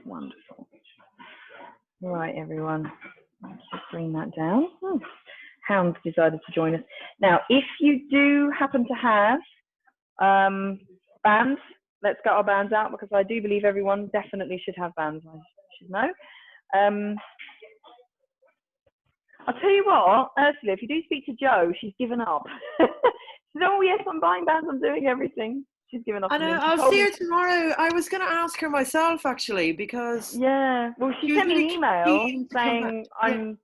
Wonderful. Right, everyone. Let's just bring that down. Oh, Hound's decided to join us. Now, if you do happen to have bands, let's get our bands out, because I do believe everyone definitely should have bands. I should know. I'll tell you what, Ursula, if you do speak to Jo, she's given up. She said, oh yes, I'm buying bands, I'm doing everything. She's given up. I know, I'll see her tomorrow. I was going to ask her myself, actually, because... Yeah, well, she sent me an email saying, I'm,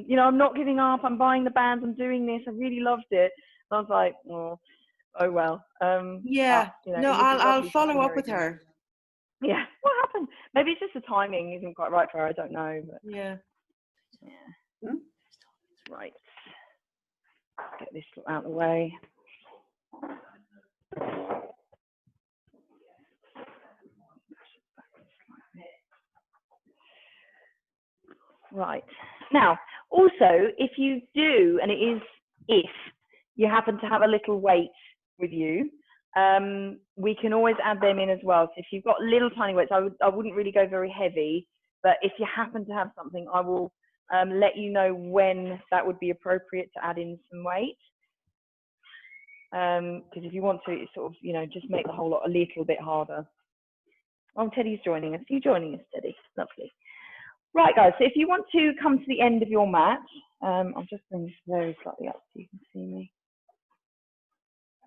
you know, I'm not giving up, I'm buying the bands, I'm doing this, I really loved it. And I was like, oh well. Yeah, you know, no, I'll follow up with her. Yeah, what happened? Maybe it's just the timing isn't quite right for her, I don't know. But yeah. Right. Get this out of the way. Right. Now, also, if you do, and it is if you happen to have a little weight with you, we can always add them in as well. So if you've got little tiny weights, I wouldn't really go very heavy, but if you happen to have something, I will let you know when that would be appropriate to add in some weight. Because if you want to, sort of, you know, just make the whole lot a little bit harder. Oh, Teddy's joining us. Are you joining us, Teddy? Lovely. Right, guys, so if you want to come to the end of your mat, I'll just bring this very slightly up so you can see me.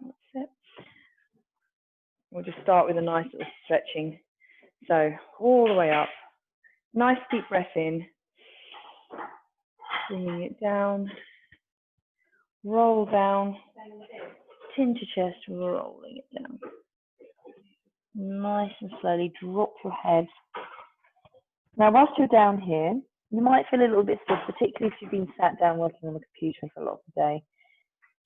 That's it. We'll just start with a nice little stretching. So all the way up. Nice deep breath in. Bringing it down. Roll down. Chin to chest, rolling it down. Nice and slowly drop your head. Now, whilst you're down here, you might feel a little bit stiff, particularly if you've been sat down working on the computer for a lot of the day.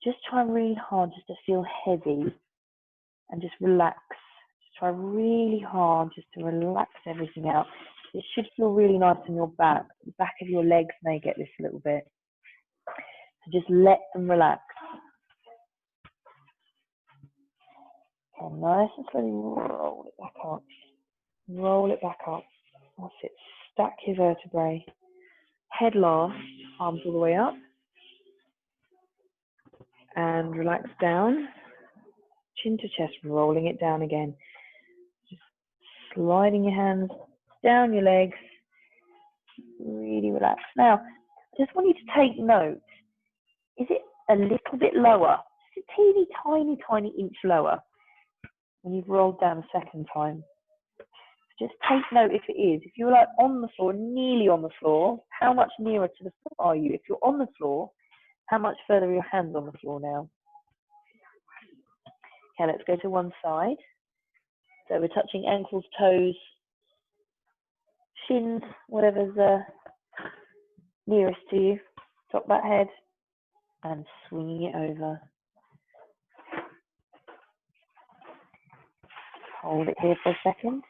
Just try really hard just to feel heavy and just relax. Just try really hard just to relax everything out. It should feel really nice in your back. The back of your legs may get this a little bit. So just let them relax. Okay, nice and slowly roll it back up. Roll it back up. That's it. Stack your vertebrae. Head last, arms all the way up. And relax down. Chin to chest, rolling it down again. Just sliding your hands down your legs. Really relax. Now, I just want you to take note. Is it a little bit lower? Just a teeny, tiny, tiny inch lower when you've rolled down a second time? Just take note if it is. If you're like on the floor, nearly on the floor, how much nearer to the floor are you? If you're on the floor, how much further are your hands on the floor now? Okay, let's go to one side. So we're touching ankles, toes, shins, whatever's nearest to you. Drop that head and swinging it over. Hold it here for a second.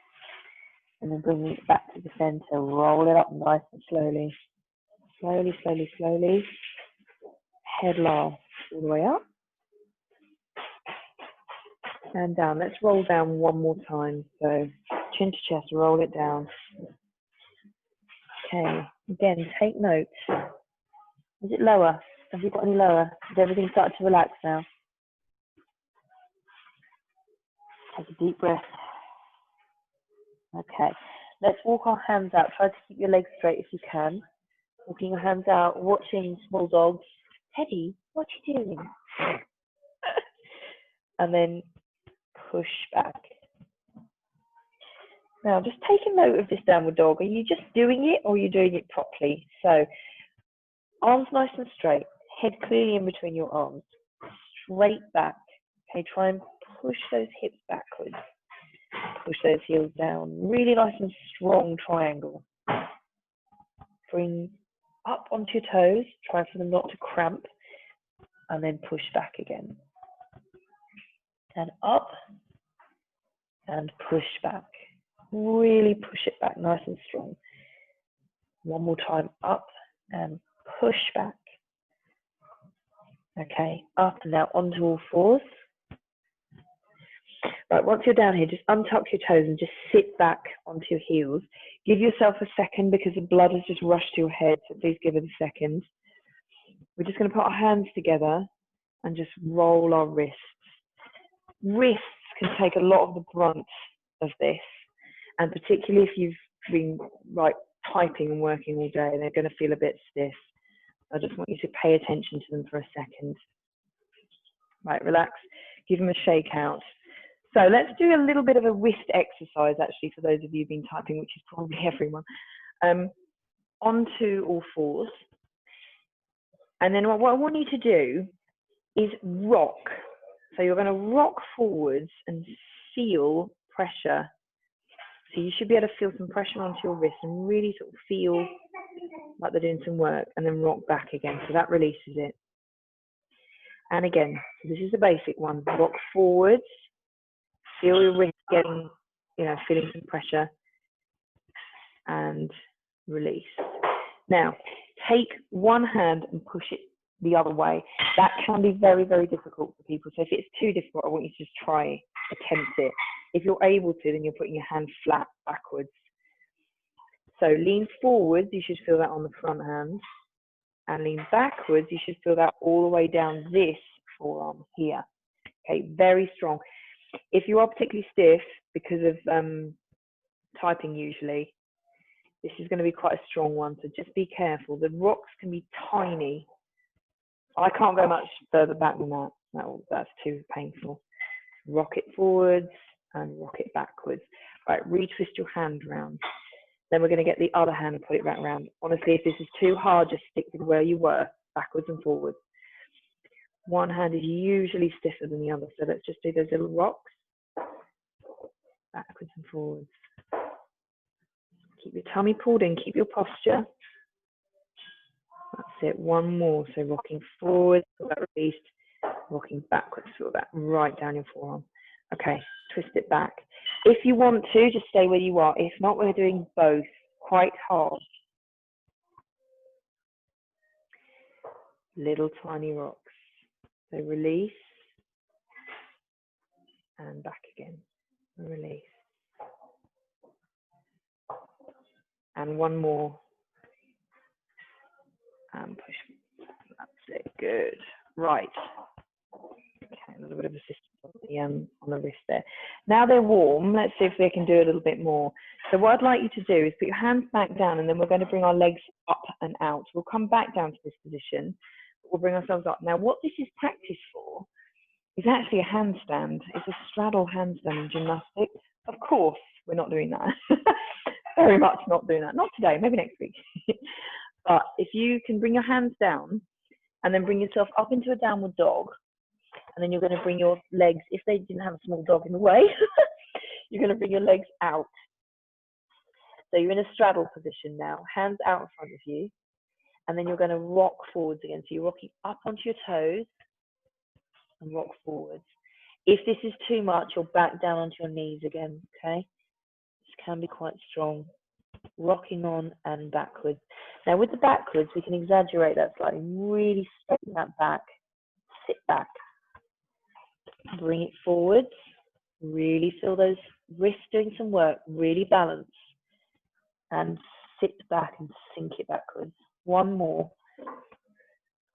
And then bring it back to the center. Roll it up nice and slowly. Slowly, slowly, slowly. Head last, all the way up. And down. Let's roll down one more time. So chin to chest, roll it down. Okay. Again, take note. Is it lower? Have you got any lower? Has everything started to relax now? Take a deep breath. Okay, let's walk our hands out. Try to keep your legs straight if you can. Walking your hands out, watching small dogs. Teddy, what are you doing? And then push back. Now, just take a note of this downward dog. Are you just doing it or are you doing it properly? So, arms nice and straight. Head clearly in between your arms. Straight back. Okay, try and push those hips backwards. Push those heels down. Really nice and strong triangle. Bring up onto your toes. Try for them not to cramp. And then push back again. And up. And push back. Really push it back nice and strong. One more time. Up and push back. Okay. Up and now onto all fours. Right, once you're down here, just untuck your toes and just sit back onto your heels. Give yourself a second because the blood has just rushed to your head, so please give it a second. We're just going to put our hands together and just roll our wrists. Wrists can take a lot of the brunt of this, and particularly if you've been typing and working all day, they're going to feel a bit stiff. I just want you to pay attention to them for a second. Right, relax, give them a shake out. So let's do a little bit of a wrist exercise, actually, for those of you who've been typing, which is probably everyone. Onto all fours. And then what I want you to do is rock. So you're going to rock forwards and feel pressure. So you should be able to feel some pressure onto your wrist and really sort of feel like they're doing some work, and then rock back again. So that releases it. And again, this is the basic one. Rock forwards. Feel your wrist getting, feeling some pressure, and release. Now, take one hand and push it the other way. That can be very, very difficult for people. So if it's too difficult, I want you to just attempt it. If you're able to, then you're putting your hand flat backwards. So lean forwards, you should feel that on the front hand. And lean backwards, you should feel that all the way down this forearm here. Okay, very strong. If you are particularly stiff because of typing usually, this is going to be quite a strong one, so just be careful. The rocks can be tiny. I can't go much further back than that. That's too painful. Rock it forwards and rock it backwards. Right, retwist your hand around. Then we're going to get the other hand and put it back around. Honestly, if this is too hard, just stick with where you were, backwards and forwards. One hand is usually stiffer than the other, so let's just do those little rocks. Backwards and forwards. Keep your tummy pulled in, keep your posture. That's it, one more. So rocking forward, feel that released, rocking backwards, feel that right down your forearm. Okay, twist it back. If you want to, just stay where you are. If not, we're doing both quite hard. Little tiny rocks. So release and back again. Release. And one more. And push. That's it. Good. Right. Okay, a little bit of assistance on the wrist there. Now they're warm. Let's see if they can do a little bit more. So what I'd like you to do is put your hands back down, and then we're going to bring our legs up and out. We'll come back down to this position. We'll bring ourselves up. Now, what this is practice for is actually a handstand. It's a straddle handstand in gymnastics. Of course, we're not doing that. Very much not doing that. Not today, maybe next week. But if you can bring your hands down and then bring yourself up into a downward dog, and then you're going to bring your legs, if they didn't have a small dog in the way, you're going to bring your legs out. So you're in a straddle position now, hands out in front of you, and then you're going to rock forwards again. So you're rocking up onto your toes and rock forwards. If this is too much, you'll back down onto your knees again, okay? This can be quite strong. Rocking on and backwards. Now with the backwards, we can exaggerate that slightly. Really straighten that back. Sit back. Bring it forwards. Really feel those wrists doing some work. Really balance. And sit back and sink it backwards. One more.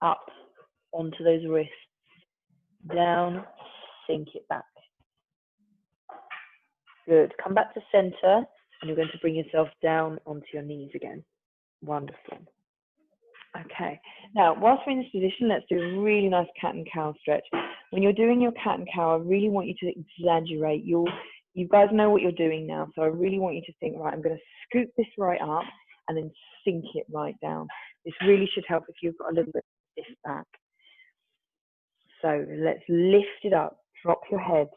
Up onto those wrists. Down. Sink it back. Good. Come back to center. And you're going to bring yourself down onto your knees again. Wonderful. Okay. Now, whilst we're in this position, let's do a really nice cat and cow stretch. When you're doing your cat and cow, I really want you to exaggerate. You guys know what you're doing now, so I really want you to think, right, I'm going to scoop this right up and then sink it right down. This really should help if you've got a little bit of stiff back. So let's lift it up. Drop your head.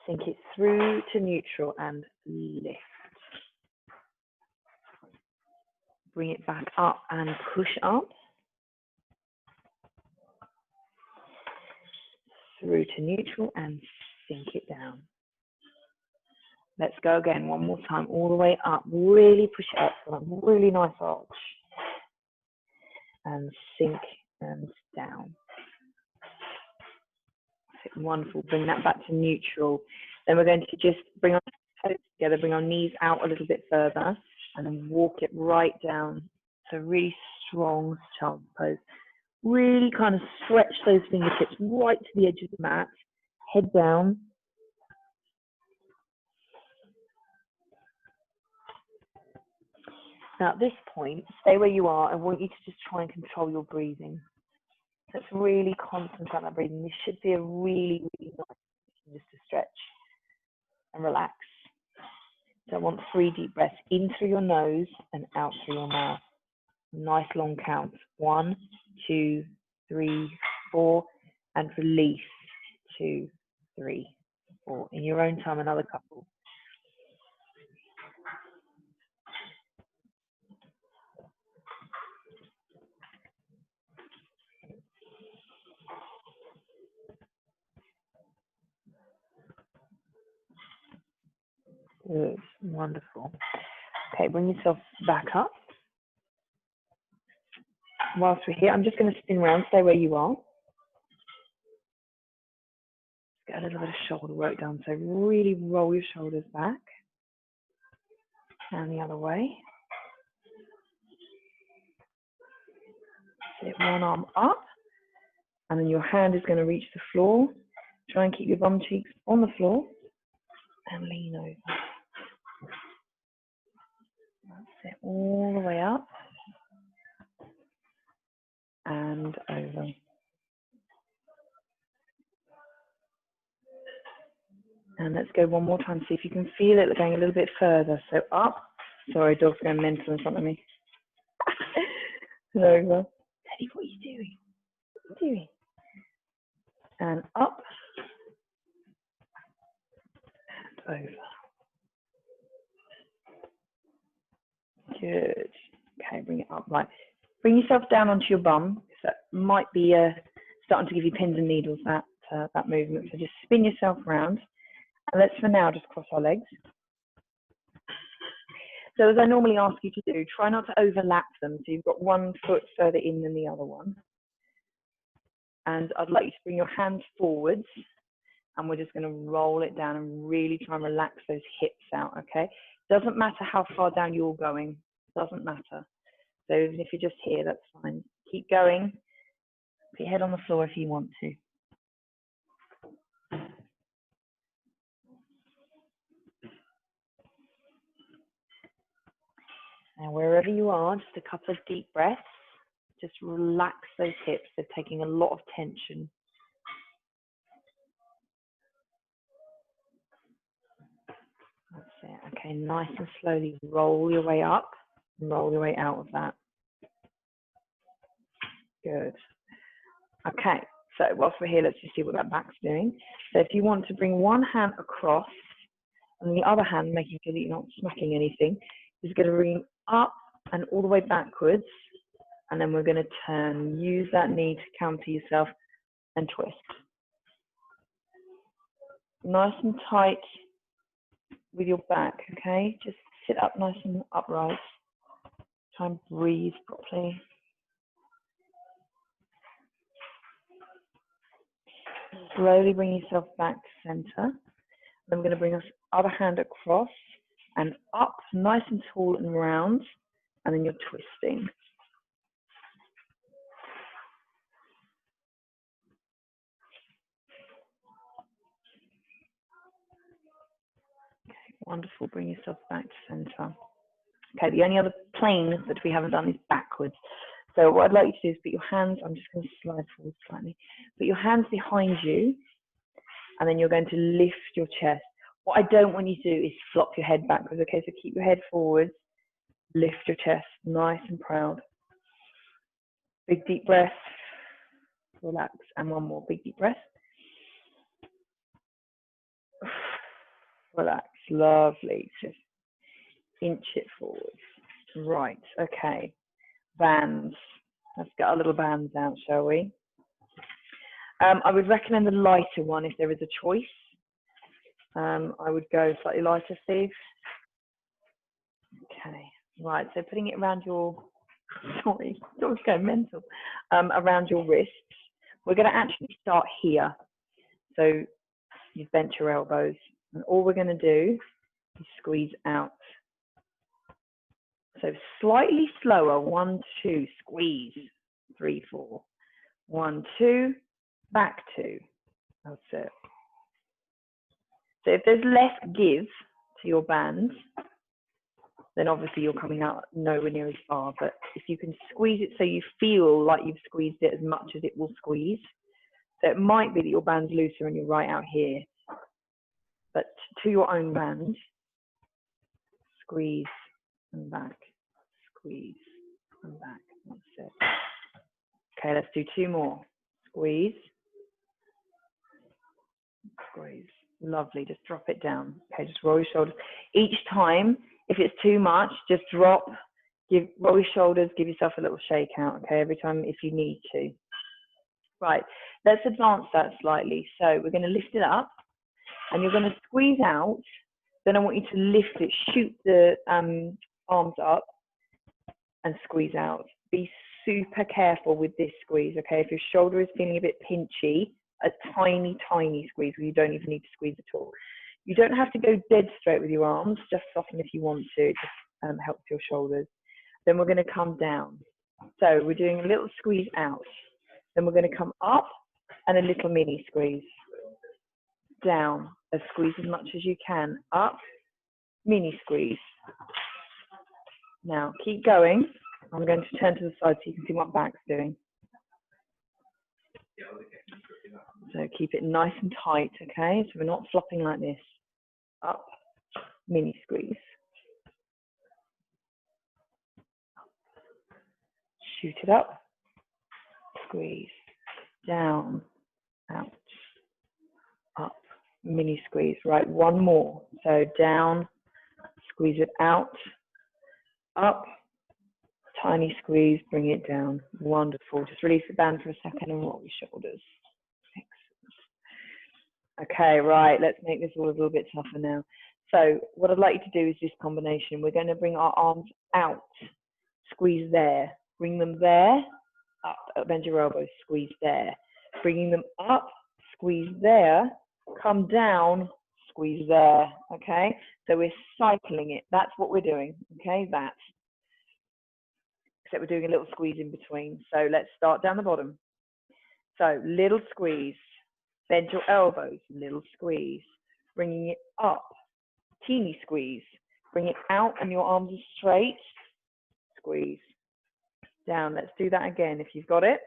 Sink it through to neutral and lift. Bring it back up and push up. Through to neutral and sink it down. Let's go again one more time, all the way up. Really push it up for a really nice arch. And sink and down. Wonderful. Bring that back to neutral. Then we're going to just bring our toes together, bring our knees out a little bit further, and then walk it right down. So really strong child's pose. Really kind of stretch those fingertips right to the edge of the mat. Head down. Now at this point, stay where you are. I want you to just try and control your breathing. Let's really concentrate on that breathing. This should be a really, really nice just to stretch and relax. So I want 3 deep breaths in through your nose and out through your mouth. Nice long counts. 1, 2, 3, 4, and release. 2, 3, 4. In your own time, another couple. Good, wonderful. Okay, bring yourself back up. Whilst we're here, I'm just going to spin around, stay where you are. Get a little bit of shoulder work done. So really roll your shoulders back. And the other way. Sit one arm up. And then your hand is going to reach the floor. Try and keep your bum cheeks on the floor. And lean over. That's it, all the way up. And over. And let's go one more time, see if you can feel it going a little bit further. So up. Sorry, dog's going mental in front of me. And over. Teddy, what are you doing? What are you doing? And up. And over. Good. Okay, bring it up. Right. Bring yourself down onto your bum. That might be starting to give you pins and needles, that movement. So just spin yourself around. And let's, for now, just cross our legs. So as I normally ask you to do, try not to overlap them. So you've got one foot further in than the other one. And I'd like you to bring your hands forwards. And we're just going to roll it down and really try and relax those hips out, okay? Doesn't matter how far down you're going. Doesn't matter. So even if you're just here, that's fine. Keep going. Put your head on the floor if you want to. Now, wherever you are, just a couple of deep breaths. Just relax those hips. They're taking a lot of tension. That's it. Okay, nice and slowly roll your way up and roll your way out of that. Good. Okay, so whilst we're here, let's just see what that back's doing. So if you want to bring one hand across and the other hand, making sure that you're not smacking anything, is going to bring up and all the way backwards. And then we're going to turn, use that knee to counter yourself and twist. Nice and tight with your back, okay? Just sit up nice and upright. Try and breathe properly. Slowly bring yourself back to center. Then we're going to bring our other hand across and up, nice and tall and round, and then you're twisting. Okay, wonderful. Bring yourself back to center. Okay, the only other plane that we haven't done is backwards. So what I'd like you to do is put your hands, I'm just going to slide forward slightly, put your hands behind you, and then you're going to lift your chest. What I don't want you to do is flop your head backwards, okay? So keep your head forwards, lift your chest, nice and proud. Big deep breath, relax, and one more big deep breath. Relax, lovely, just inch it forwards. Right, okay, bands. Let's get our little bands out, shall we? I would recommend the lighter one if there is a choice. I would go slightly lighter, Steve. Okay, right, so putting it around your, sorry, dog's going mental, around your wrists. We're going to actually start here. So you've bent your elbows, and all we're going to do is squeeze out. So slightly slower, 1, 2, squeeze, 3, 4, 1, 2, back 2. That's it. So if there's less give to your band, then obviously you're coming out nowhere near as far. But if you can squeeze it so you feel like you've squeezed it as much as it will squeeze, so it might be that your band's looser and you're right out here, but to your own band, squeeze and back, squeeze and back. That's it. Okay, let's do 2 more. Squeeze, squeeze. Lovely, just drop it down. Okay, just roll your shoulders. Each time, if it's too much, just drop, roll your shoulders, give yourself a little shake out, okay, every time if you need to. Right, let's advance that slightly. So we're going to lift it up, and you're going to squeeze out. Then I want you to lift it, shoot the arms up, and squeeze out. Be super careful with this squeeze, okay? If your shoulder is feeling a bit pinchy, a tiny, tiny squeeze where you don't even need to squeeze at all. You don't have to go dead straight with your arms, just soften if you want to. It just helps your shoulders. Then we're going to come down. So we're doing a little squeeze out. Then we're going to come up and a little mini squeeze. Down, squeeze as much as you can. Up, mini squeeze. Now keep going. I'm going to turn to the side so you can see what back's doing. So keep it nice and tight, okay? So we're not flopping like this. Up, mini squeeze. Shoot it up, squeeze. Down, out, up, mini squeeze. Right, 1 more. So down, squeeze it out, up, tiny squeeze, bring it down. Wonderful. Just release the band for a second and roll your shoulders. Okay, right, let's make this all a little bit tougher now. So what I'd like you to do is this combination. We're going to bring our arms out, squeeze there, bring them there, up, bend your elbows, squeeze there, bringing them up, squeeze there, come down, squeeze there, okay? So we're cycling it. That's what we're doing, okay? That. Except we're doing a little squeeze in between. So let's start down the bottom. So little squeeze. Bend your elbows, little squeeze, bringing it up, teeny squeeze, bring it out and your arms are straight, squeeze, down. Let's do that again if you've got it.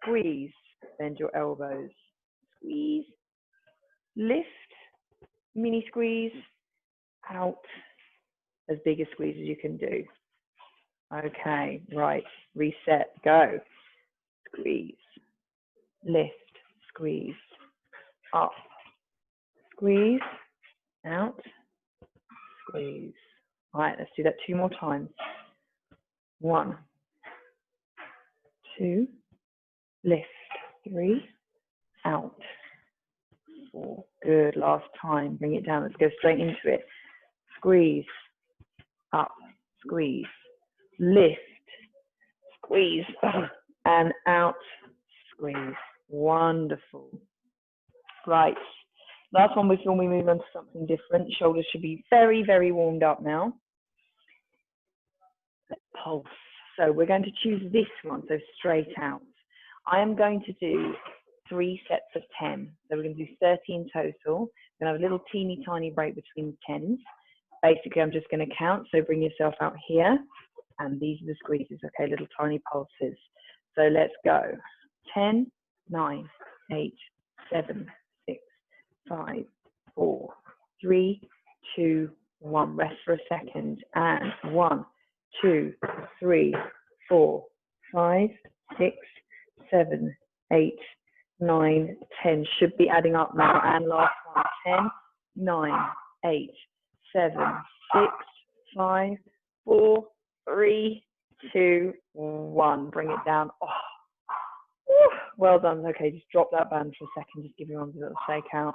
Squeeze, bend your elbows, squeeze, lift, mini squeeze, out, as big a squeeze as you can do. Okay, right, reset, go, squeeze, lift, squeeze, up, squeeze, out, squeeze. All right, let's do that 2 more times. 1, 2, lift, 3, out, 4. Good, last time. Bring it down. Let's go straight into it. Squeeze, up, squeeze, lift, squeeze, and out, squeeze. Wonderful. Right. Last one before we move on to something different. Shoulders should be very, very warmed up now. Let's pulse. So we're going to choose this one, so straight out. I am going to do 3 sets of 10. So we're going to do 30 in total. We're going to have a little teeny tiny break between the 10s. Basically, I'm just going to count. So bring yourself out here. And these are the squeezes, okay, little tiny pulses. So let's go. 10, 9, 8, 7, 6, 5, 4, 3, 2, 1. Rest for a second. And 1, 2, 3, 4, 5, 6, 7, 8, 9, 10. Should be adding up now. And last one. 10, 9, 8, 7, 6, 5, 4, 3, 2, 1. Bring it down. Oh. Well done. Okay, just drop that band for a second. Just give your arms a little shake out.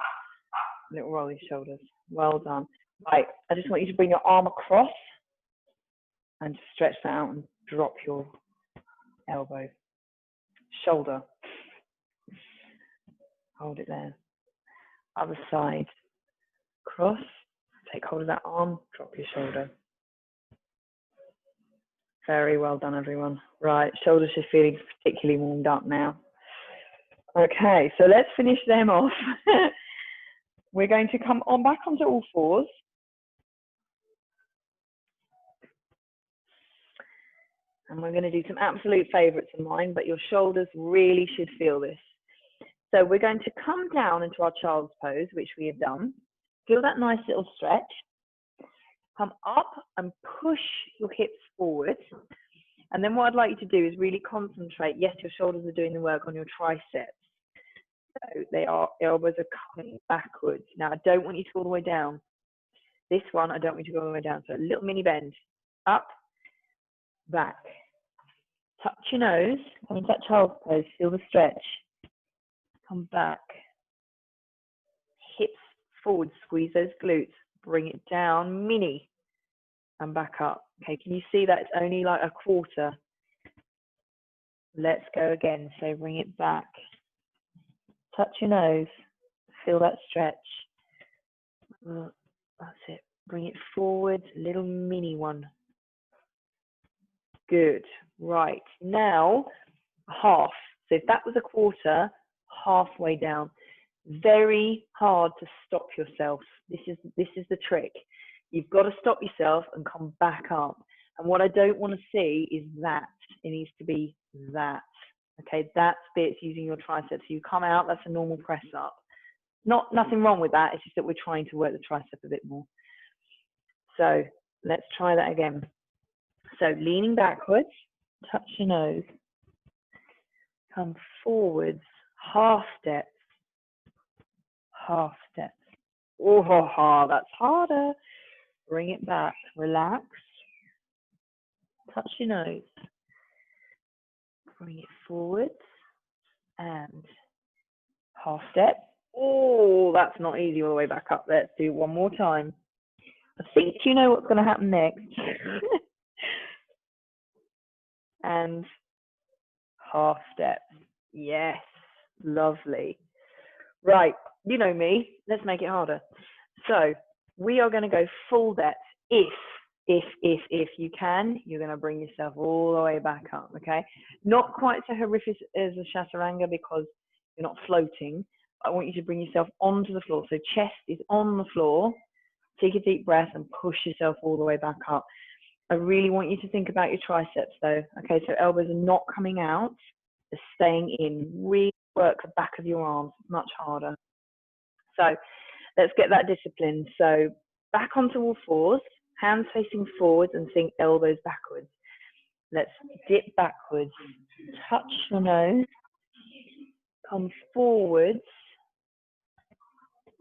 A little roll your shoulders. Well done. Right, I just want you to bring your arm across and just stretch that out and drop your elbow. Shoulder. Hold it there. Other side. Cross, take hold of that arm, drop your shoulder. Very well done, everyone. Right, shoulders are feeling particularly warmed up now. Okay, so let's finish them off. We're going to come on back onto all fours. And we're going to do some absolute favorites of mine, but your shoulders really should feel this. So we're going to come down into our child's pose, which we have done. Feel that nice little stretch. Come up and push your hips forward. And then what I'd like you to do is really concentrate. Yes, your shoulders are doing the work on your triceps. So they are, elbows are coming backwards. Now, I don't want you to go all the way down. This one, I don't want you to go all the way down. So a little mini bend. Up, back. Touch your nose. Come into that child's pose. Feel the stretch. Come back. Hips forward. Squeeze those glutes. Bring it down. Mini. And back up. Okay, can you see that it's only like a quarter? Let's go again. So bring it back. Touch your nose. Feel that stretch. That's it. Bring it forward. Little mini one. Good. Right. Now, half. So if that was a quarter, halfway down. Very hard to stop yourself. This is the trick. You've got to stop yourself and come back up. And what I don't want to see is that. It needs to be that. Okay, that's bits using your triceps. You come out, that's a normal press up. Nothing wrong with that. It's just that we're trying to work the tricep a bit more. So let's try that again. So leaning backwards, touch your nose. Come forwards, half steps. Half steps. Oh, that's harder. Bring it back. Relax. Touch your nose. Bring it forward. And half step. Oh, that's not easy all the way back up. Let's do one more time. I think you know what's going to happen next. And half step. Yes. Lovely. Right. You know me. Let's make it harder. So we are going to go full depth. If you can, you're going to bring yourself all the way back up, okay? Not quite so horrific as a chaturanga because you're not floating. I want you to bring yourself onto the floor. So chest is on the floor. Take a deep breath and push yourself all the way back up. I really want you to think about your triceps though, okay? So elbows are not coming out, they're staying in. Really work the back of your arms, much harder. So let's get that discipline. So back onto all fours. Hands facing forwards and think elbows backwards. Let's dip backwards. Touch your nose. Come forwards.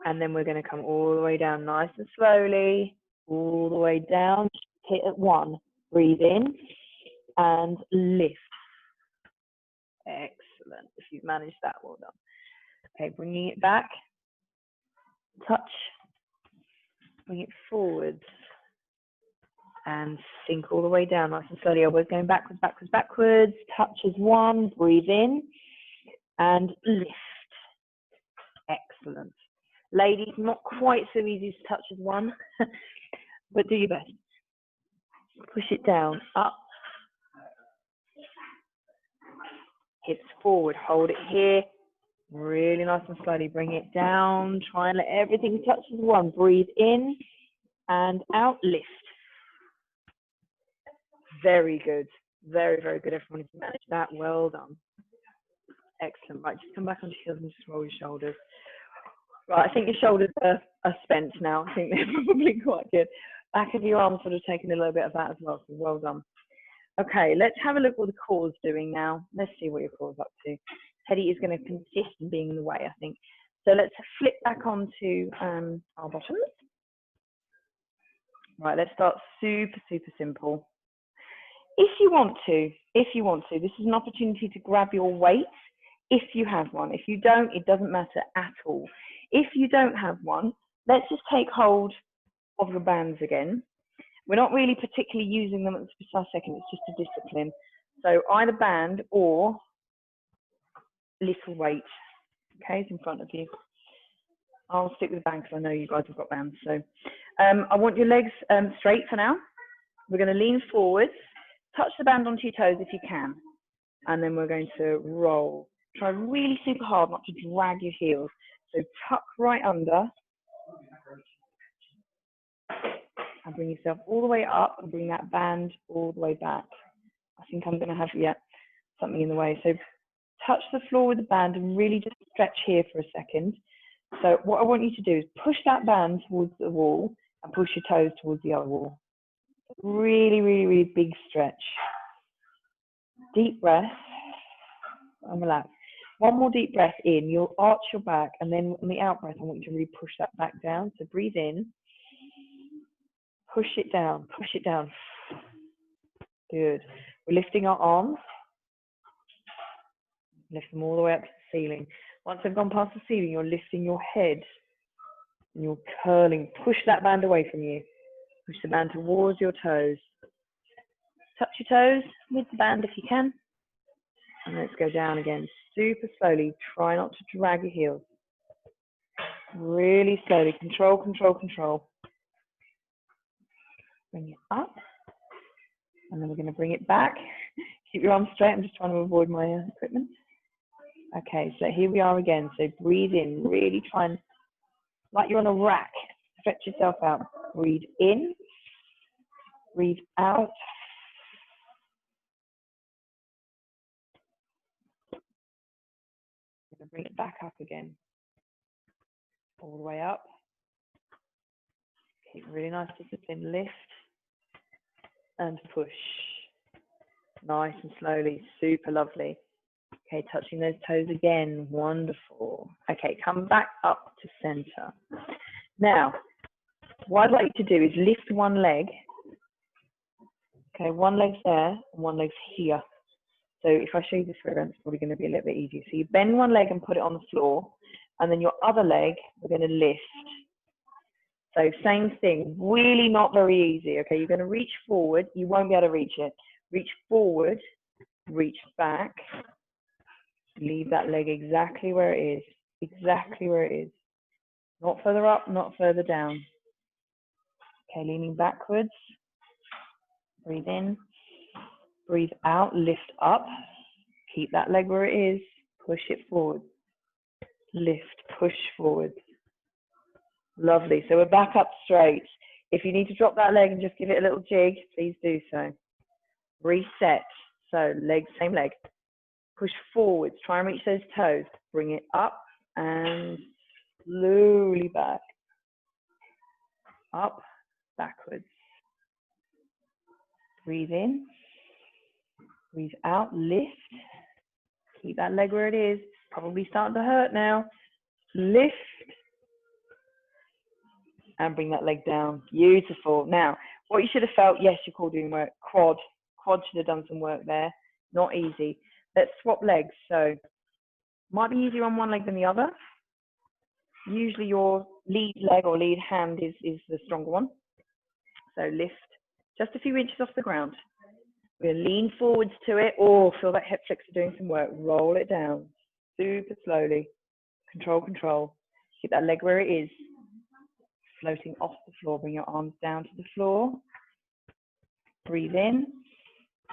And then we're going to come all the way down nice and slowly. All the way down. Hit at one. Breathe in. And lift. Excellent. If you've managed that, well done. Okay, bringing it back. Touch. Bring it forwards. And sink all the way down nice and slowly. Elbows going backwards, backwards, backwards. Touch as one. Breathe in and lift. Excellent. Ladies, not quite so easy to touch as one, but do your best. Push it down, up. Hips forward. Hold it here. Really nice and slowly. Bring it down. Try and let everything touch as one. Breathe in and out. Lift. Very good. Very, very good. Everyone, if you manage that, well done. Excellent. Right, just come back onto your heels and just roll your shoulders. Right, I think your shoulders are spent now. I think they're probably quite good. Back of your arms sort of taking a little bit of that as well, so well done. Okay, let's have a look what the core's doing now. Let's see what your core's up to. Teddy is going to persist in being in the way, I think. So let's flip back onto our bottoms. Right, let's start super, super simple. If you want to, this is an opportunity to grab your weight if you have one. If you don't, it doesn't matter at all. If you don't have one, let's just take hold of your bands again. We're not really particularly using them at this precise second, it's just a discipline. So either band or little weight, okay, is in front of you. I'll stick with the band because I know you guys have got bands. So I want your legs straight for now. We're going to lean forwards, touch the band onto your toes if you can, and then we're going to roll. Try really super hard not to drag your heels. So tuck right under and bring yourself all the way up and bring that band all the way back. I think I'm going to have, something in the way. So touch the floor with the band and really just stretch here for a second. So what I want you to do is push that band towards the wall and push your toes towards the other wall. Really, really, really big stretch. Deep breath and relax. One more deep breath in, you'll arch your back, and then on the out breath, I want you to really push that back down. So breathe in, push it down, push it down. Good. We're lifting our arms. Lift them all the way up to the ceiling. Once they've gone past the ceiling, you're lifting your head and you're curling. Push that band away from you. Push the band towards your toes. Touch your toes with the band if you can. And let's go down again. Super slowly. Try not to drag your heels. Really slowly. Control, control, control. Bring it up. And then we're going to bring it back. Keep your arms straight. I'm just trying to avoid my equipment. Okay, so here we are again. So breathe in. Really try and, like you're on a rack, stretch yourself out. Breathe in. Breathe out. Bring it back up again. All the way up. Keep really nice discipline. Lift and push. Nice and slowly. Super lovely. Okay, touching those toes again. Wonderful. Okay, come back up to center. Now, what I'd like you to do is lift one leg. Okay, one leg's there and one leg's here. So if I show you this for everyone, it's probably going to be a little bit easier. So you bend one leg and put it on the floor, and then your other leg, we're going to lift. So same thing, really not very easy. Okay, you're going to reach forward. You won't be able to reach it. Reach forward, reach back. Leave that leg exactly where it is. Exactly where it is. Not further up, not further down. Okay, leaning backwards. Breathe in. Breathe out, lift up. Keep that leg where it is. Push it forward. Lift, push forward. Lovely. So we're back up straight. If you need to drop that leg and just give it a little jig, please do so. Reset. So leg, same leg. Push forwards. Try and reach those toes. Bring it up and slowly back. Up, backwards. Breathe in. Breathe out. Lift. Keep that leg where it is. Probably starting to hurt now. Lift. And bring that leg down. Beautiful. Now, what you should have felt, yes, your core doing work. Quad should have done some work there. Not easy. Let's swap legs. So, might be easier on one leg than the other. Usually your lead leg or lead hand is the stronger one. So lift just a few inches off the ground. We're going to lean forwards to it. Oh, feel that hip flexor doing some work. Roll it down. Super slowly. Control, control. Keep that leg where it is. Floating off the floor. Bring your arms down to the floor. Breathe in.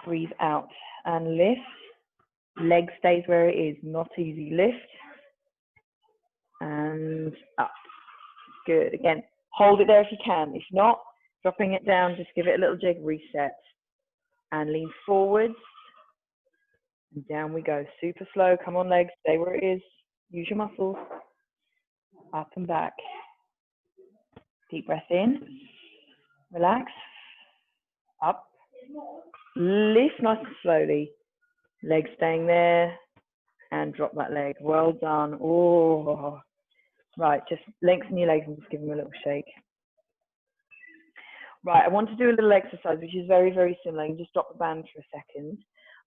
Breathe out. And lift. Leg stays where it is. Not easy. Lift. And up. Good. Again, hold it there if you can. If not, dropping it down, just give it a little jig. Reset. And lean forwards. And down we go. Super slow. Come on, legs. Stay where it is. Use your muscles. Up and back. Deep breath in. Relax. Up. Lift nice and slowly. Legs staying there. And drop that leg. Well done. Oh. Right, just lengthen your legs and just give them a little shake. Right, I want to do a little exercise, which is very, very similar. You can just drop the band for a second.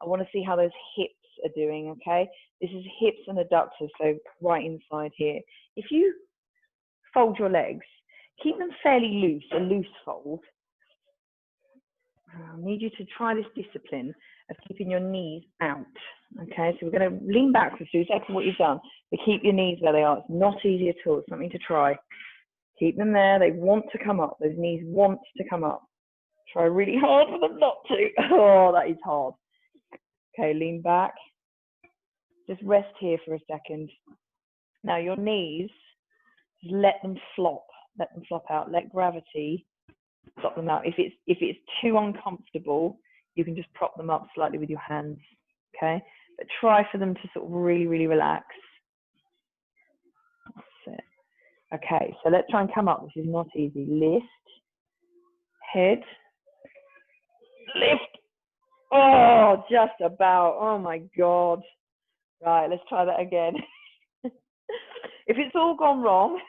I want to see how those hips are doing, okay? This is hips and adductors, so right inside here. If you fold your legs, keep them fairly loose, a loose fold. I need you to try this discipline of keeping your knees out. Okay, so we're going to lean backwards, do exactly what you've done, but keep your knees where they are. It's not easy at all. It's something to try. Keep them there. They want to come up. Those knees want to come up. Try really hard for them not to. Oh, that is hard. Okay, lean back. Just rest here for a second. Now your knees, just let them flop. Let them flop out. Let gravity flop them out. If it's too uncomfortable, you can just prop them up slightly with your hands. Okay, but try for them to sort of really, really relax. That's it. Okay, so let's try and come up. This is not easy. Lift, head, lift. Oh, just about. Oh my God. Right, let's try that again. If it's all gone wrong,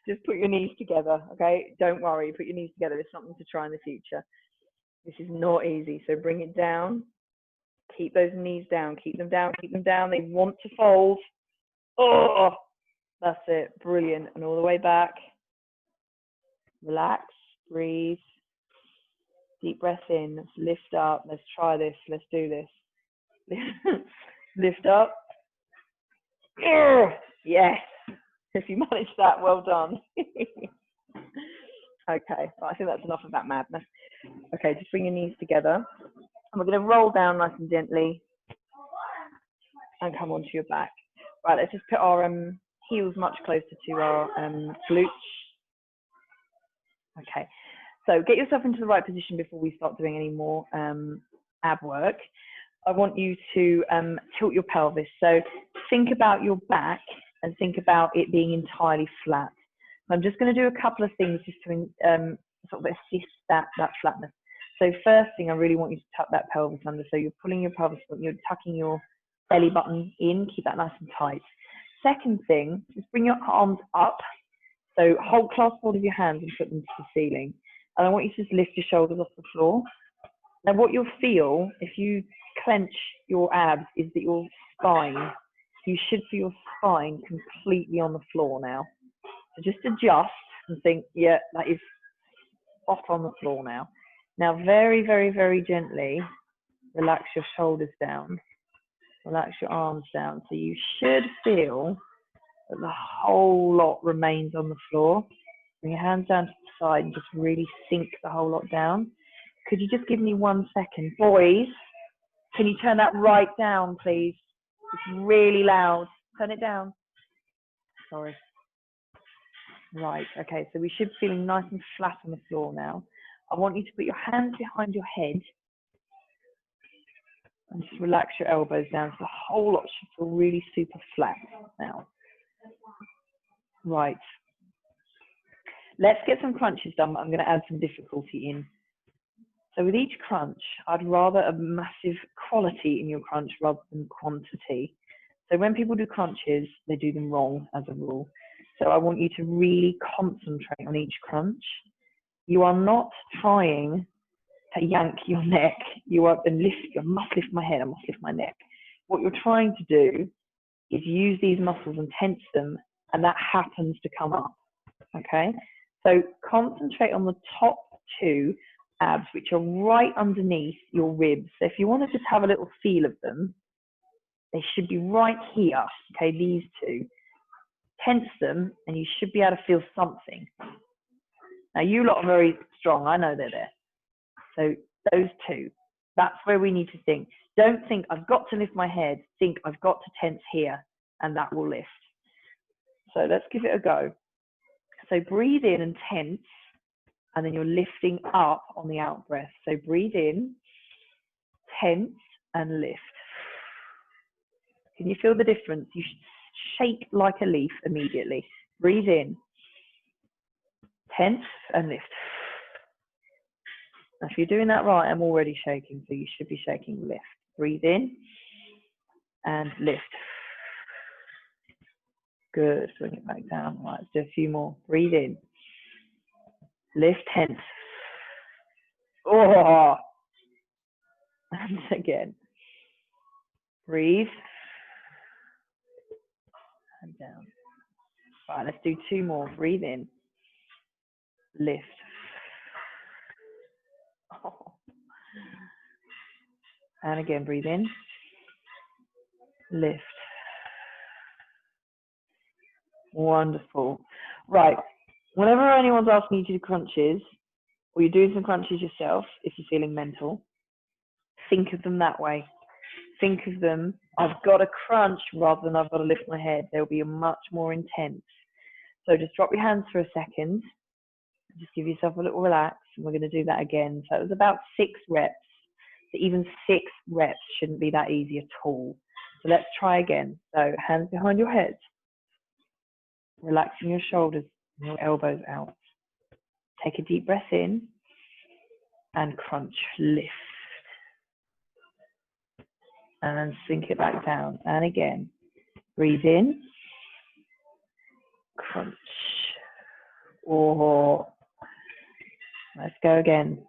just put your knees together, okay? Don't worry, put your knees together. It's something to try in the future. This is not easy, so bring it down. Keep those knees down, keep them down, keep them down. They want to fold. Oh, that's it, brilliant. And all the way back. Relax, breathe. Deep breath in, let's lift up. Let's try this, let's do this. Lift up. Yes, if you managed that, well done. Okay, well, I think that's enough of that madness. Okay, just bring your knees together. And we're going to roll down nice and gently and come onto your back. Right, let's just put our heels much closer to our glutes. Okay, so get yourself into the right position before we start doing any more ab work. I want you to tilt your pelvis. So think about your back and think about it being entirely flat. I'm just going to do a couple of things just to sort of assist that flatness. So first thing, I really want you to tuck that pelvis under. So you're pulling your pelvis, you're tucking your belly button in, keep that nice and tight. Second thing, just bring your arms up. So hold clasp hold of your hands and put them to the ceiling. And I want you to just lift your shoulders off the floor. Now what you'll feel if you clench your abs is that your spine, you should feel your spine completely on the floor now. So just adjust and think, yeah, that is spot on the floor now. Now very, very, very gently relax your shoulders down, relax your arms down. So you should feel that the whole lot remains on the floor. Bring your hands down to the side and just really sink the whole lot down. Could you just give me 1 second? Boys, can you turn that right down, please? It's really loud. Turn it down. Sorry. Right, okay, so we should be feeling nice and flat on the floor now. I want you to put your hands behind your head and just relax your elbows down so the whole lot should feel really super flat now. Right. Let's get some crunches done, but I'm going to add some difficulty in. So with each crunch, I'd rather a massive quality in your crunch rather than quantity. So when people do crunches, they do them wrong as a rule. So I want you to really concentrate on each crunch. You are not trying to yank your neck. You are and lift. I must lift my head. I must lift my neck. What you're trying to do is use these muscles and tense them, and that happens to come up. Okay. So concentrate on the top two abs, which are right underneath your ribs. So if you want to just have a little feel of them, they should be right here. Okay, these two. Tense them, and you should be able to feel something. Now, you lot are very strong. I know they're there. So those two, that's where we need to think. Don't think, I've got to lift my head. Think, I've got to tense here, and that will lift. So let's give it a go. So breathe in and tense, and then you're lifting up on the out breath. So breathe in, tense, and lift. Can you feel the difference? You should shake like a leaf immediately. Breathe in, tense, and lift. Now, if you're doing that right, I'm already shaking, so you should be shaking. Lift. Breathe in and lift. Good. Bring it back down. Right, let's do a few more. Breathe in. Lift, tense. Oh. And again. Breathe. And down. Right, let's do 2 more. Breathe in. Lift. Oh. And again, breathe in, lift. Wonderful. Right. Whenever anyone's asking you to do crunches, or you're doing some crunches yourself, if you're feeling mental, think of them that way. Think of them, I've got to crunch rather than I've got to lift my head. They'll be much more intense. So just drop your hands for a second. Just give yourself a little relax, and we're going to do that again. So it was about 6 reps. So even 6 reps shouldn't be that easy at all. So let's try again. So hands behind your head, relaxing your shoulders and your elbows out. Take a deep breath in and crunch, lift. And then sink it back down. And again, breathe in, crunch. Or let's go again.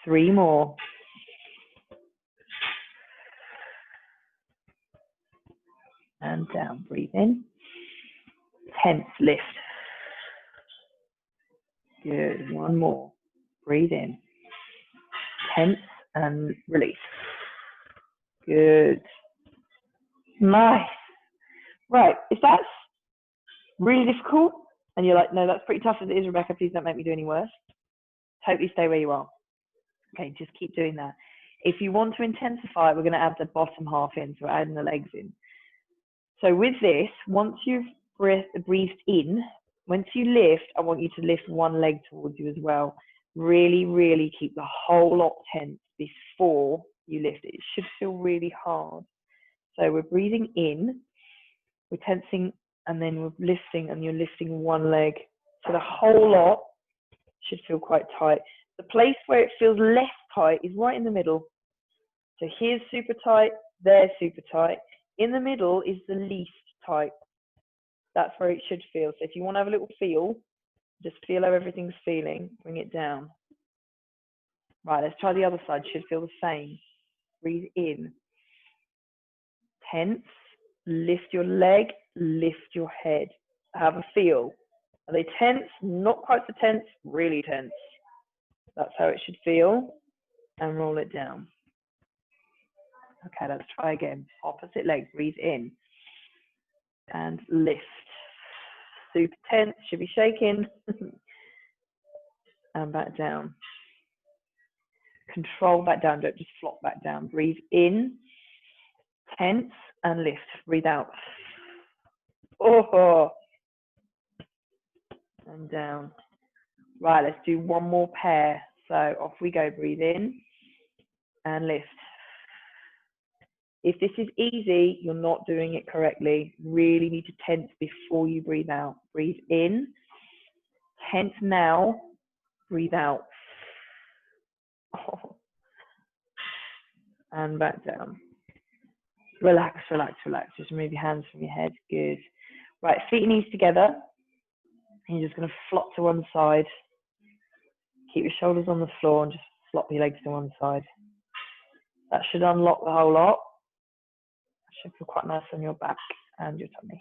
Three more. And down, breathe in. Tense, lift. Good, one more. Breathe in. Tense and release. Good. Nice. Right, if that's really difficult and you're like, no, that's pretty tough as it is, Rebecca, please don't make me do any worse, totally stay where you are. Okay, just keep doing that. If you want to intensify, we're going to add the bottom half in, so we're adding the legs in. So with this, once you've breathed in, once you lift, I want you to lift one leg towards you as well. Really, really keep the whole lot tense before you lift it. It should feel really hard. So we're breathing in, we're tensing, and then we're lifting, and you're lifting one leg. So the whole lot should feel quite tight. The place where it feels less tight is right in the middle. So here's super tight, there's super tight. In the middle is the least tight. That's where it should feel. So if you want to have a little feel, just feel how everything's feeling. Bring it down. Right, let's try the other side. Should feel the same. Breathe in. Tense. Lift your leg. Lift your head. Have a feel. Are they tense? Not quite so tense. Really tense. That's how it should feel. And roll it down. Okay, let's try again. Opposite leg. Breathe in. And lift. Super tense. Should be shaking. And back down. Control back down. Don't just flop back down. Breathe in. Tense and lift. Breathe out. Oh. And down. Right, let's do one more pair. So off we go. Breathe in and lift. If this is easy, you're not doing it correctly. Really need to tense before you breathe out. Breathe in. Tense now. Breathe out. Oh. And back down. Relax, relax, relax. Just remove your hands from your head. Good. Right, feet and knees together. And you're just going to flop to one side. Keep your shoulders on the floor and just flop your legs to one side. That should unlock the whole lot. That should feel quite nice on your back and your tummy.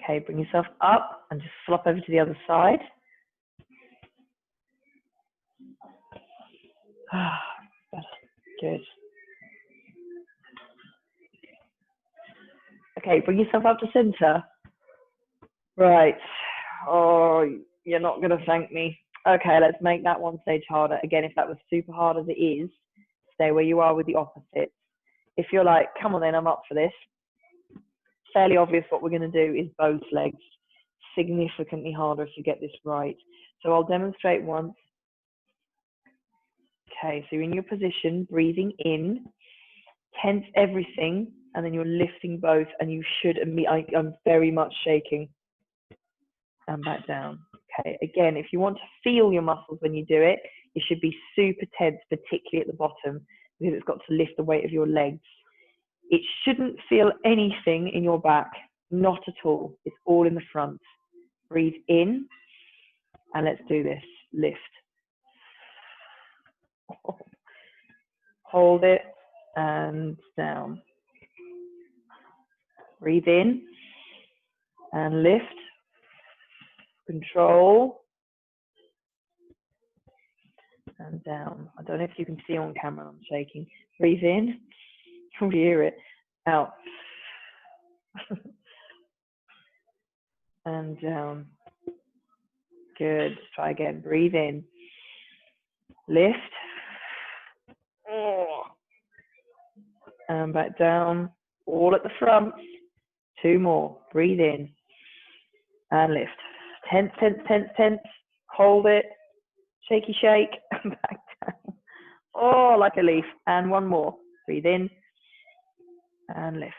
Okay, bring yourself up and just flop over to the other side. Good. Okay, bring yourself up to center. Right. Oh, you're not going to thank me. Okay, let's make that one stage harder. Again, if that was super hard as it is, stay where you are with the opposites. If you're like, come on then, I'm up for this. Fairly obvious what we're going to do is both legs. Significantly harder if you get this right. So I'll demonstrate once. Okay, so you're in your position, breathing in, tense everything, and then you're lifting both, and you should, I'm very much shaking. And back down. Okay, again, if you want to feel your muscles when you do it, it should be super tense, particularly at the bottom, because it's got to lift the weight of your legs. It shouldn't feel anything in your back, not at all. It's all in the front. Breathe in, and let's do this. Lift. Hold it, and down. Breathe in, and lift, control, and down. I don't know if you can see on camera, I'm shaking. Breathe in, you'll hear it, out, and down. Good, let's try again, breathe in, lift, and back down, all at the front. 2 more, breathe in, and lift. Tense, tense, tense, tense, hold it, shaky shake, and back down. Oh, like a leaf, and 1 more, breathe in, and lift.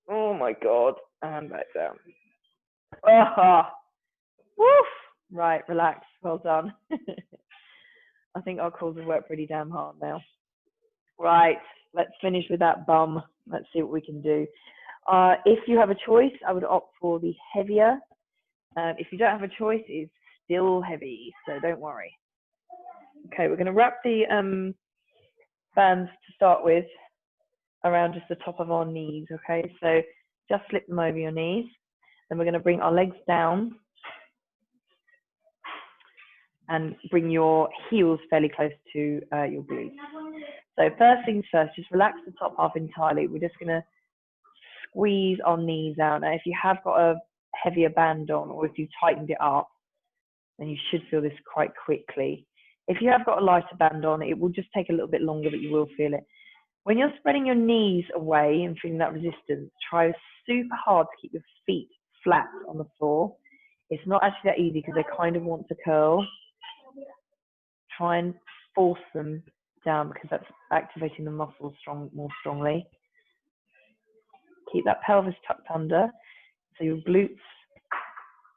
Oh my God, and back down. Oh, woof. Right, relax, well done. I think our calls have worked pretty damn hard now. Right, let's finish with that bum. Let's see what we can do. If you have a choice, I would opt for the heavier. If you don't have a choice, it's still heavy, so don't worry. Okay, we're going to wrap the bands to start with around just the top of our knees, okay? So just slip them over your knees. Then we're going to bring our legs down and bring your heels fairly close to your glutes. So first things first, just relax the top half entirely. We're just going to squeeze our knees out. Now, if you have got a heavier band on, or if you tightened it up, then you should feel this quite quickly. If you have got a lighter band on, it will just take a little bit longer, but you will feel it. When you're spreading your knees away and feeling that resistance, try super hard to keep your feet flat on the floor. It's not actually that easy because they kind of want to curl. Try and force them down because that's activating the muscles more strongly. Keep that pelvis tucked under, so your glutes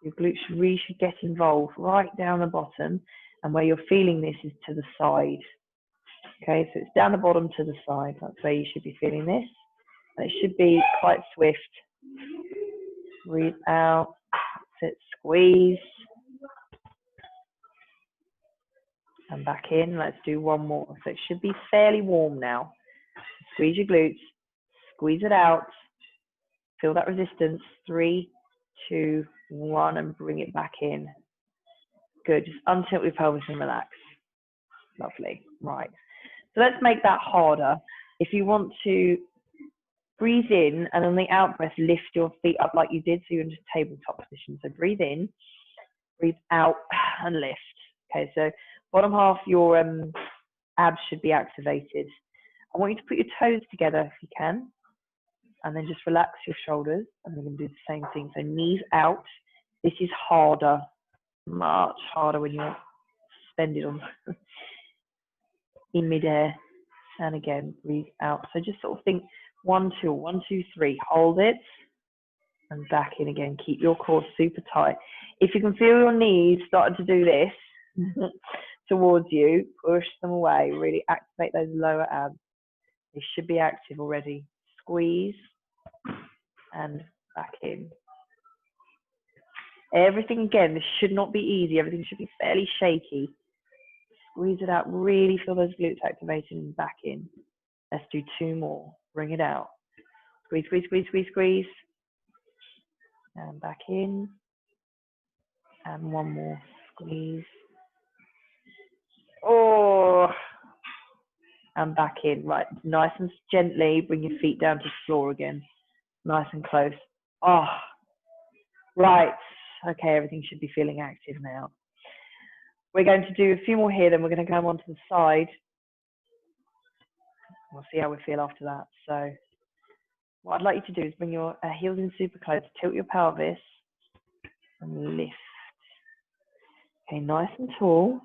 really should get involved right down the bottom, and where you're feeling this is to the side. Okay, so it's down the bottom to the side. That's where you should be feeling this. And it should be quite swift. Breathe out, sit, squeeze, and back in. Let's do 1 more. So it should be fairly warm now. Squeeze your glutes, squeeze it out, feel that resistance. 3, 2, 1, and bring it back in. Good, just untilt your pelvis and relax. Lovely, right. So let's make that harder. If you want to breathe in and on the out breath, lift your feet up like you did, so you're in just tabletop position. So breathe in, breathe out, and lift. Okay, so bottom half, your abs should be activated. I want you to put your toes together if you can, and then just relax your shoulders, and we're going to do the same thing. So knees out. This is harder, much harder when you're suspended on in midair. And again, breathe out. So just sort of think 1, 2, 1, 2, 3. Hold it and back in again. Keep your core super tight. If you can feel your knees starting to do this towards you, push them away. Really activate those lower abs. They should be active already. Squeeze and back in. Everything again, this should not be easy. Everything should be fairly shaky. Squeeze it out. Really feel those glutes activating and back in. Let's do 2 more. Bring it out. Squeeze, squeeze, squeeze, squeeze, squeeze. And back in. And 1 more. Squeeze. Oh. And back in. Right. Nice and gently bring your feet down to the floor again. Nice and close. Oh. Right. Okay, everything should be feeling active now. We're going to do a few more here, then we're going to come onto the side. We'll see how we feel after that. So what I'd like you to do is bring your heels in super close, tilt your pelvis, and lift. Okay, nice and tall.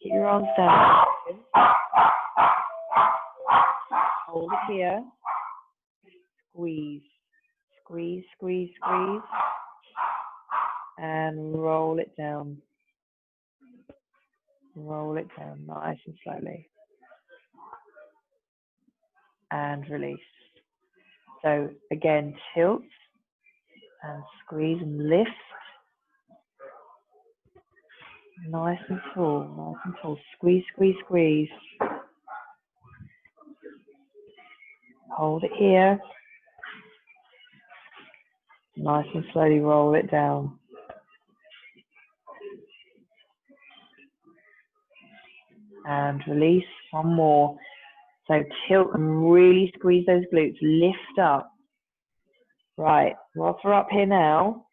Keep your arms down. Hold it here. Squeeze, squeeze, squeeze, squeeze. And roll it down. Roll it down nice and slowly. And release. So again, tilt and squeeze and lift. Nice and tall, nice and tall. Squeeze, squeeze, squeeze. Hold it here. Nice and slowly roll it down. And release. One more. So tilt and really squeeze those glutes. Lift up. Right. Whilst we're up here now,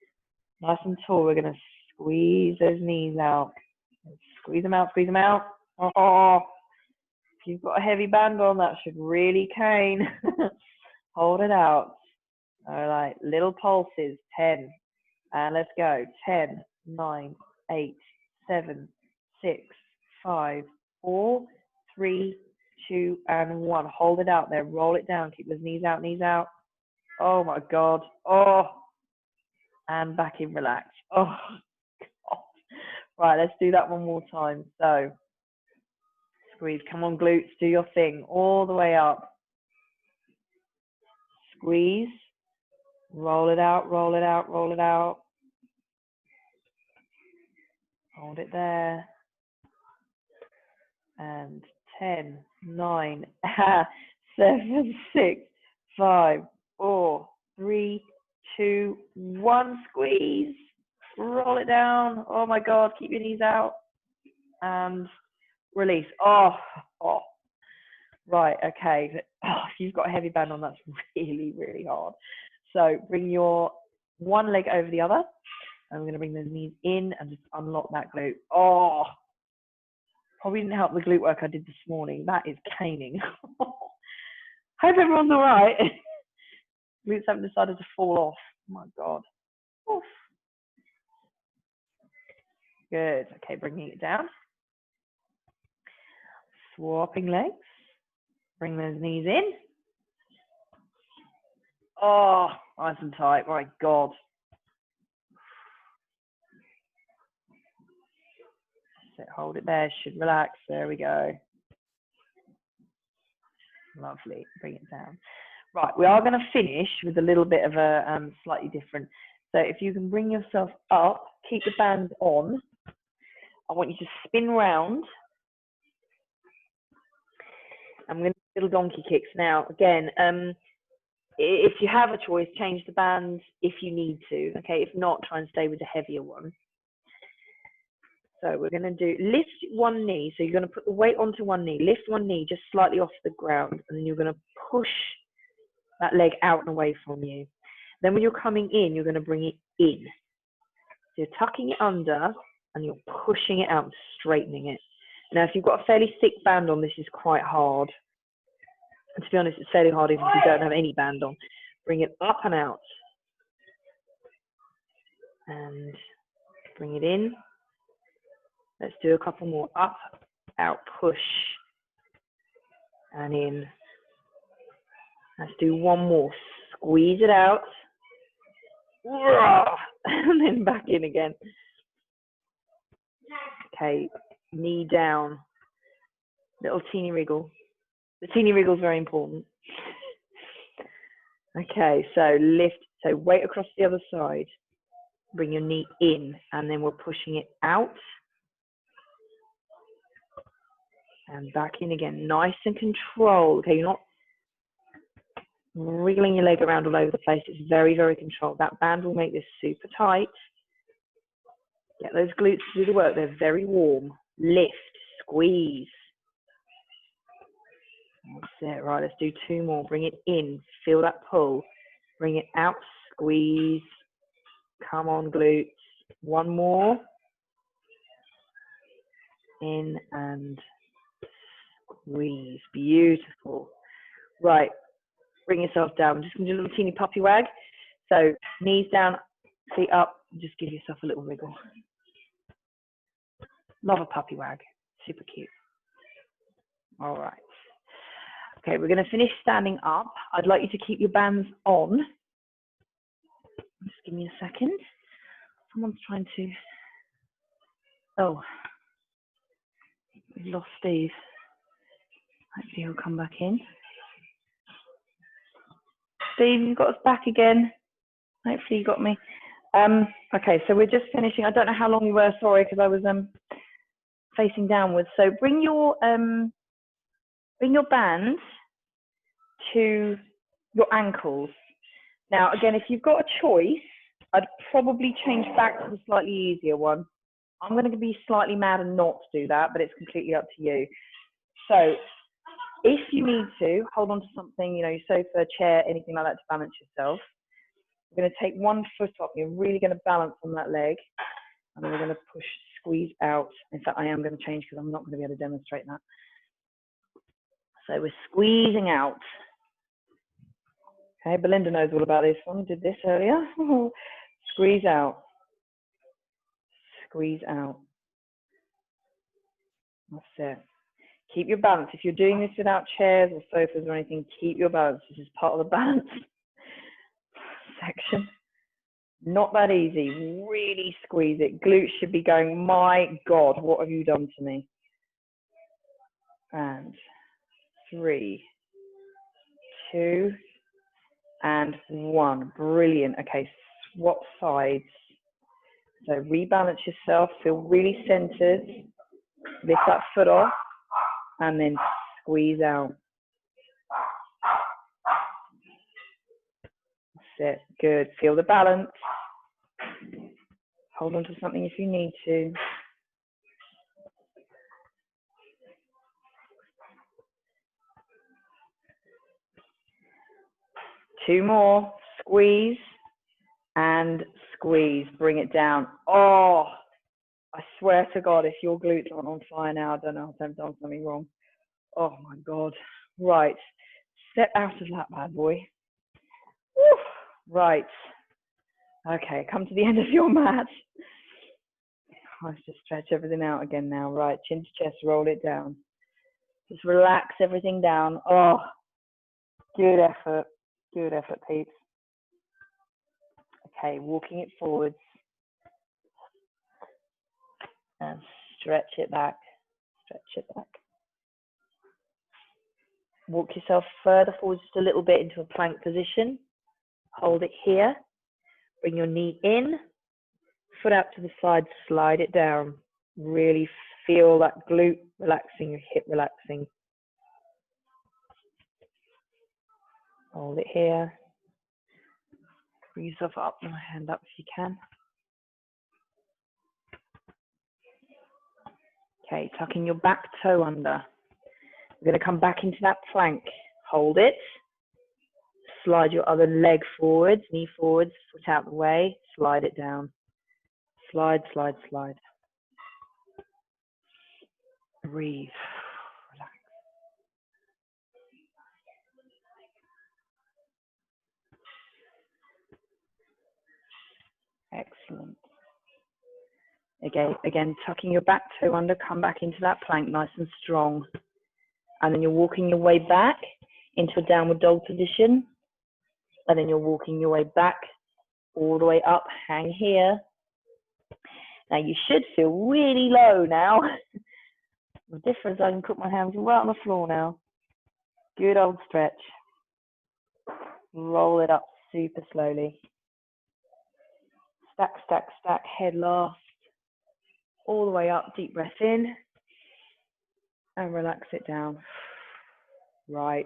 nice and tall, we're going to squeeze those knees out. Squeeze them out, squeeze them out. Oh, if you've got a heavy band on, that should really cane. Hold it out. All right, little pulses, 10. And let's go. 10, 9, 8, 7, 6, 5, 4, 3, 2, and 1. Hold it out there. Roll it down. Keep those knees out, knees out. Oh my God. Oh, and back in, relax. Oh, God. Right, let's do that one more time. So, squeeze. Come on, glutes. Do your thing. All the way up. Squeeze. Roll it out, roll it out, roll it out. Hold it there. And 10, 9, 7, 6, 5, 4, 3, 2, 1. Squeeze. Roll it down. Oh my God. Keep your knees out. And release. Oh. Right. Okay. If you've got a heavy band on, that's really, really hard. So bring your one leg over the other. I'm going to bring those knees in and just unlock that glute. Oh, probably didn't help the glute work I did this morning. That is caning. Hope everyone's all right. Glutes haven't decided to fall off. Oh my God. Oof. Good. Okay, bringing it down. Swapping legs. Bring those knees in. Oh, nice and tight. My God. Hold it there. Should relax. There we go. Lovely. Bring it down. Right, we are going to finish with a little bit of a slightly different. So if you can bring yourself up, keep the band on. I want you to spin round. I'm going to do little donkey kicks now. Again, if you have a choice, change the band if you need to. Okay, if not, try and stay with the heavier one. So we're going to do lift one knee. So you're going to put the weight onto one knee. Lift one knee just slightly off the ground, and then you're going to push that leg out and away from you. Then when you're coming in, you're going to bring it in. So you're tucking it under and you're pushing it out, straightening it. Now, if you've got a fairly thick band on, this is quite hard. And to be honest, it's fairly hard even if you don't have any band on. Bring it up and out. And bring it in. Let's do a couple more. Up, out, push, and in. Let's do one more. Squeeze it out. And then back in again. Okay, knee down. Little teeny wriggle. The teeny wriggle is very important. Okay, so lift. So weight across the other side. Bring your knee in, and then we're pushing it out. And back in again. Nice and controlled. Okay, you're not wriggling your leg around all over the place. It's very, very controlled. That band will make this super tight. Get those glutes to do the work. They're very warm. Lift, squeeze. That's it. Right, let's do two more. Bring it in. Feel that pull. Bring it out. Squeeze. Come on, glutes. One more. In and squeeze. Beautiful. Right. Bring yourself down. I'm just going to do a little teeny puppy wag. So knees down, feet up. Just give yourself a little wriggle. Love a puppy wag. Super cute. All right. Okay, we're going to finish standing up. I'd like you to keep your bands on. Just give me a second. Someone's trying to... Oh. We've lost Steve. Hopefully he'll come back in. Steve, you've got us back again. Hopefully you got me. Okay, so we're just finishing. I don't know how long we were, sorry, because I was facing downwards. So bring your bands to your ankles. Now, again, if you've got a choice, I'd probably change back to the slightly easier one. I'm going to be slightly mad and not do that, but it's completely up to you. So if you need to, hold on to something, you know, your sofa, chair, anything like that to balance yourself. We're going to take one foot up. You're really going to balance on that leg. And then we're going to push, squeeze out. In fact, I am going to change because I'm not going to be able to demonstrate that. So we're squeezing out. Okay, Belinda knows all about this one. Did this earlier. Squeeze out. Squeeze out. That's it. Keep your balance. If you're doing this without chairs or sofas or anything, keep your balance. This is part of the balance section. Not that easy. Really squeeze it. Glutes should be going, my God, what have you done to me? And 3, 2, and 1. Brilliant. Okay, swap sides. So rebalance yourself. Feel really centered. Lift that foot off and then squeeze out. That's it. Good. Feel the balance. Hold on to something if you need to. Two more. Squeeze and squeeze. Bring it down. Oh, I swear to God, if your glutes aren't on fire now, I don't know if I've done something wrong. Oh my God. Right. Step out of that bad boy. Woo. Right. Okay, come to the end of your mat. Let's just stretch everything out again now. Right, chin to chest, roll it down. Just relax everything down. Oh, good effort. Good effort, peeps. Okay, walking it forwards. And stretch it back. Stretch it back. Walk yourself further forward just a little bit into a plank position. Hold it here. Bring your knee in. Foot out to the side, slide it down. Really feel that glute relaxing, your hip relaxing. Hold it here. Bring yourself up and hand up if you can. Okay, tucking your back toe under. We're going to come back into that plank. Hold it. Slide your other leg forwards, knee forwards, foot out the way. Slide it down. Slide, slide, slide. Breathe. Relax. Excellent. Again, tucking your back toe under, come back into that plank nice and strong. And then you're walking your way back into a downward dog position. And then you're walking your way back all the way up, hang here. Now you should feel really low now. The difference, I can put my hands right on the floor now. Good old stretch. Roll it up super slowly. Stack, stack, stack, head last. All the way up, deep breath in. And relax it down. Right.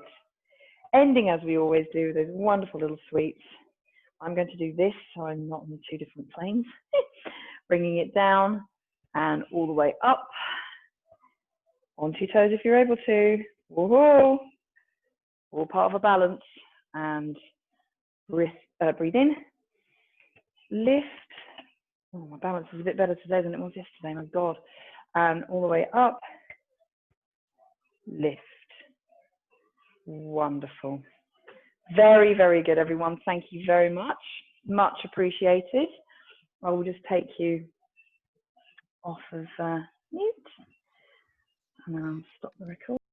Ending as we always do, those wonderful little sweeps. I'm going to do this so I'm not on 2 different planes. Bringing it down and all the way up. On 2 toes if you're able to. Woohoo! All part of a balance. And breathe in. Lift. Oh, my balance is a bit better today than it was yesterday, my God. And all the way up. Lift. Wonderful. Very, very good, everyone. Thank you very much. Much appreciated. I will just take you off of mute and then I'll stop the record.